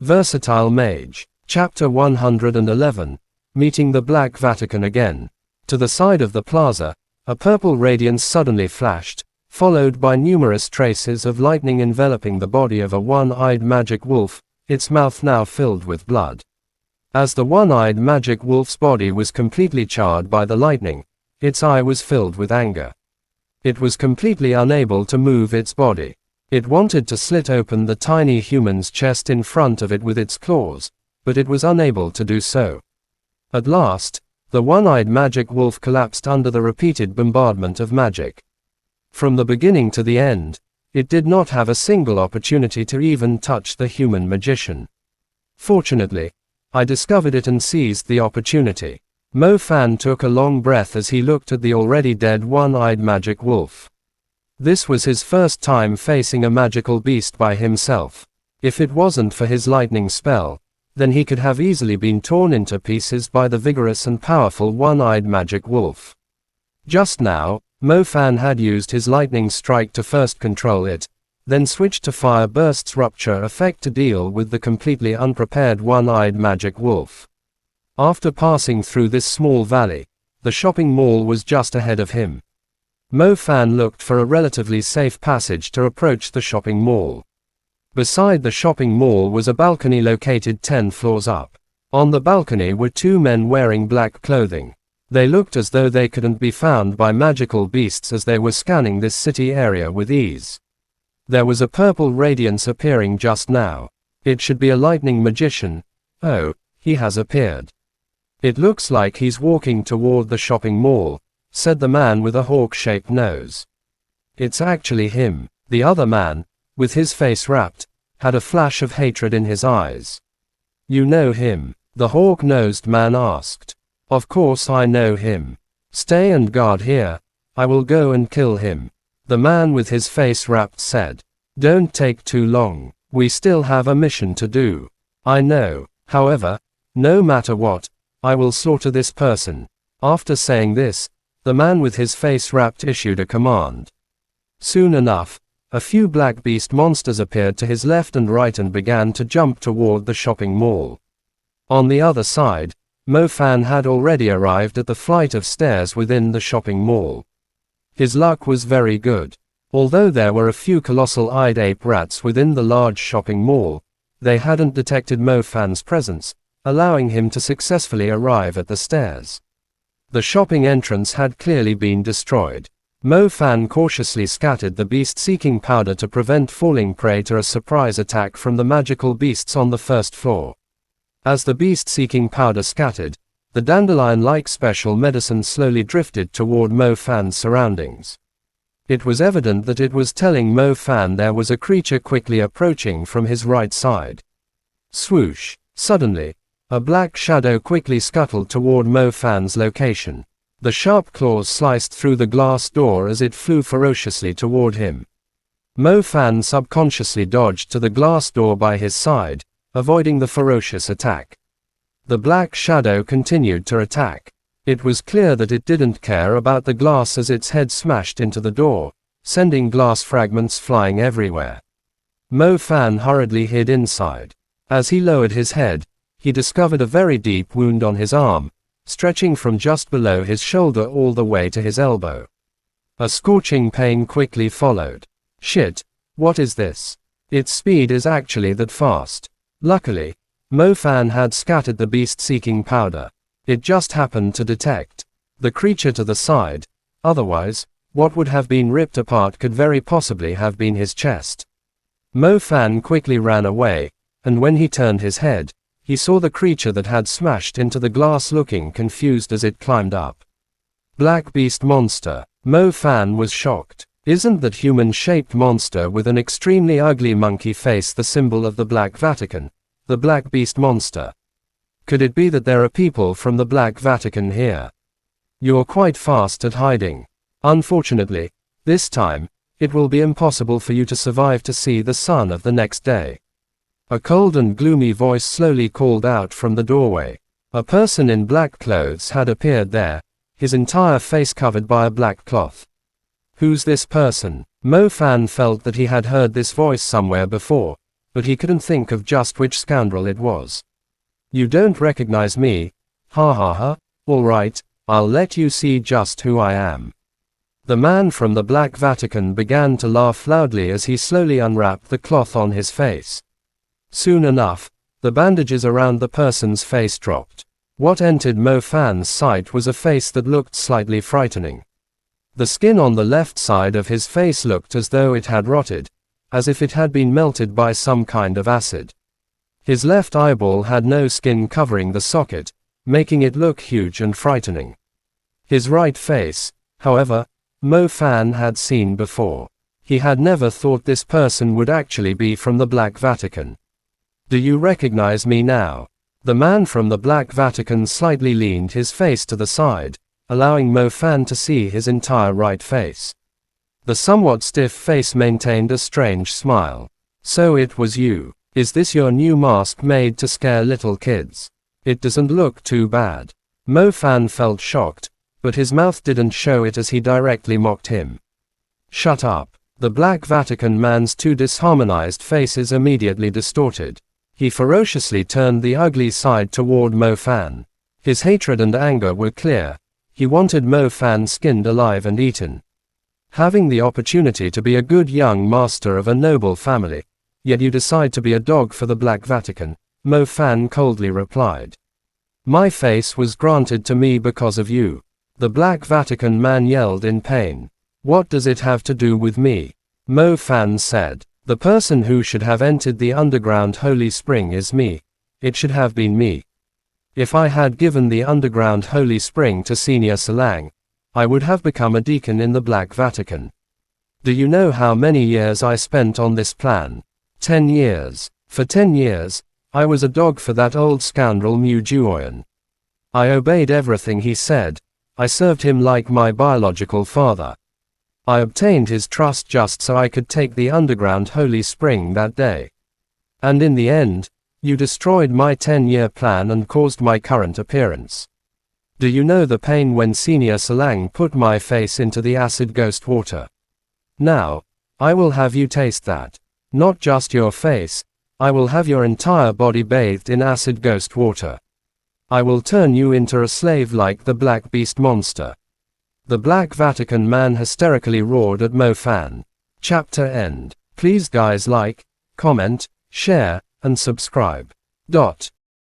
Versatile Mage. Chapter 111. Meeting the Black Vatican again. To the side of the plaza, a purple radiance suddenly flashed, followed by numerous traces of lightning enveloping the body of a one-eyed magic wolf, its mouth now filled with blood. As the one-eyed magic wolf's body was completely charred by the lightning, its eye was filled with anger. It was completely unable to move its body. It wanted to slit open the tiny human's chest in front of it with its claws, but it was unable to do so. At last, the one-eyed magic wolf collapsed under the repeated bombardment of magic. From the beginning to the end, it did not have a single opportunity to even touch the human magician. Fortunately, I discovered it and seized the opportunity. Mo Fan took a long breath as he looked at the already dead one-eyed magic wolf. This was his first time facing a magical beast by himself. If it wasn't for his lightning spell, then he could have easily been torn into pieces by the vigorous and powerful one-eyed magic wolf. Just now, Mo Fan had used his lightning strike to first control it, then switched to fire burst's rupture effect to deal with the completely unprepared one-eyed magic wolf. After passing through this small valley, the shopping mall was just ahead of him. Mo Fan looked for a relatively safe passage to approach the shopping mall. Beside the shopping mall was a balcony located 10 floors up. On the balcony were two men wearing black clothing. They looked as though they couldn't be found by magical beasts as they were scanning this city area with ease. There was a purple radiance appearing just now. It should be a lightning magician. Oh, he has appeared. It looks like he's walking toward the shopping mall, said the man with a hawk-shaped nose. It's actually him. The other man, with his face wrapped, had a flash of hatred in his eyes. You know him? The hawk-nosed man asked. Of course I know him. Stay and guard here. I will go and kill him. The man with his face wrapped said. Don't take too long. We still have a mission to do. I know. However, no matter what, I will slaughter this person. After saying this, the man with his face wrapped issued a command. Soon enough, a few black beast monsters appeared to his left and right and began to jump toward the shopping mall. On the other side, Mo Fan had already arrived at the flight of stairs within the shopping mall. His luck was very good. Although there were a few colossal-eyed ape rats within the large shopping mall, they hadn't detected Mo Fan's presence, allowing him to successfully arrive at the stairs. The shopping entrance had clearly been destroyed. Mo Fan cautiously scattered the beast-seeking powder to prevent falling prey to a surprise attack from the magical beasts on the first floor. As the beast-seeking powder scattered, the dandelion-like special medicine slowly drifted toward Mo Fan's surroundings. It was evident that it was telling Mo Fan there was a creature quickly approaching from his right side. Swoosh! Suddenly, a black shadow quickly scuttled toward Mo Fan's location. The sharp claws sliced through the glass door as it flew ferociously toward him. Mo Fan subconsciously dodged to the glass door by his side, avoiding the ferocious attack. The black shadow continued to attack. It was clear that it didn't care about the glass as its head smashed into the door, sending glass fragments flying everywhere. Mo Fan hurriedly hid inside. As he lowered his head, he discovered a very deep wound on his arm, stretching from just below his shoulder all the way to his elbow. A scorching pain quickly followed. Shit, what is this? Its speed is actually that fast. Luckily, Mo Fan had scattered the beast-seeking powder. It just happened to detect the creature to the side, otherwise, what would have been ripped apart could very possibly have been his chest. Mo Fan quickly ran away, and when he turned his head, he saw the creature that had smashed into the glass looking confused as it climbed up. Black beast monster. Mo Fan was shocked. Isn't that human-shaped monster with an extremely ugly monkey face the symbol of the Black Vatican, the Black Beast monster? Could it be that there are people from the Black Vatican here? You're quite fast at hiding. Unfortunately, this time, it will be impossible for you to survive to see the sun of the next day. A cold and gloomy voice slowly called out from the doorway. A person in black clothes had appeared there, his entire face covered by a black cloth. Who's this person? Mo Fan felt that he had heard this voice somewhere before, but he couldn't think of just which scoundrel it was. You don't recognize me? Ha ha ha, alright, I'll let you see just who I am. The man from the Black Vatican began to laugh loudly as he slowly unwrapped the cloth on his face. Soon enough, the bandages around the person's face dropped. What entered Mo Fan's sight was a face that looked slightly frightening. The skin on the left side of his face looked as though it had rotted, as if it had been melted by some kind of acid. His left eyeball had no skin covering the socket, making it look huge and frightening. His right face, however, Mo Fan had seen before. He had never thought this person would actually be from the Black Vatican. Do you recognize me now? The man from the Black Vatican slightly leaned his face to the side, allowing Mo Fan to see his entire right face. The somewhat stiff face maintained a strange smile. So it was you. Is this your new mask made to scare little kids? It doesn't look too bad. Mo Fan felt shocked, but his mouth didn't show it as he directly mocked him. Shut up. The Black Vatican man's two disharmonized faces immediately distorted. He ferociously turned the ugly side toward Mo Fan. His hatred and anger were clear. He wanted Mo Fan skinned alive and eaten. Having the opportunity to be a good young master of a noble family, yet you decide to be a dog for the Black Vatican, Mo Fan coldly replied. My face was granted to me because of you. The Black Vatican man yelled in pain. What does it have to do with me? Mo Fan said. The person who should have entered the underground holy spring is me. It should have been me. If I had given the underground holy spring to Senior Salang, I would have become a deacon in the Black Vatican. Do you know how many years I spent on this plan? 10 years. For 10 years, I was a dog for that old scoundrel Mu Juoyan. I obeyed everything he said. I served him like my biological father. I obtained his trust just so I could take the underground holy spring that day. And in the end, you destroyed my 10-year plan and caused my current appearance. Do you know the pain when Senior Salang put my face into the acid ghost water? Now, I will have you taste that. Not just your face, I will have your entire body bathed in acid ghost water. I will turn you into a slave like the Black Beast monster. The Black Vatican man hysterically roared at Mo Fan. Chapter end. Please guys like, comment, share, and subscribe.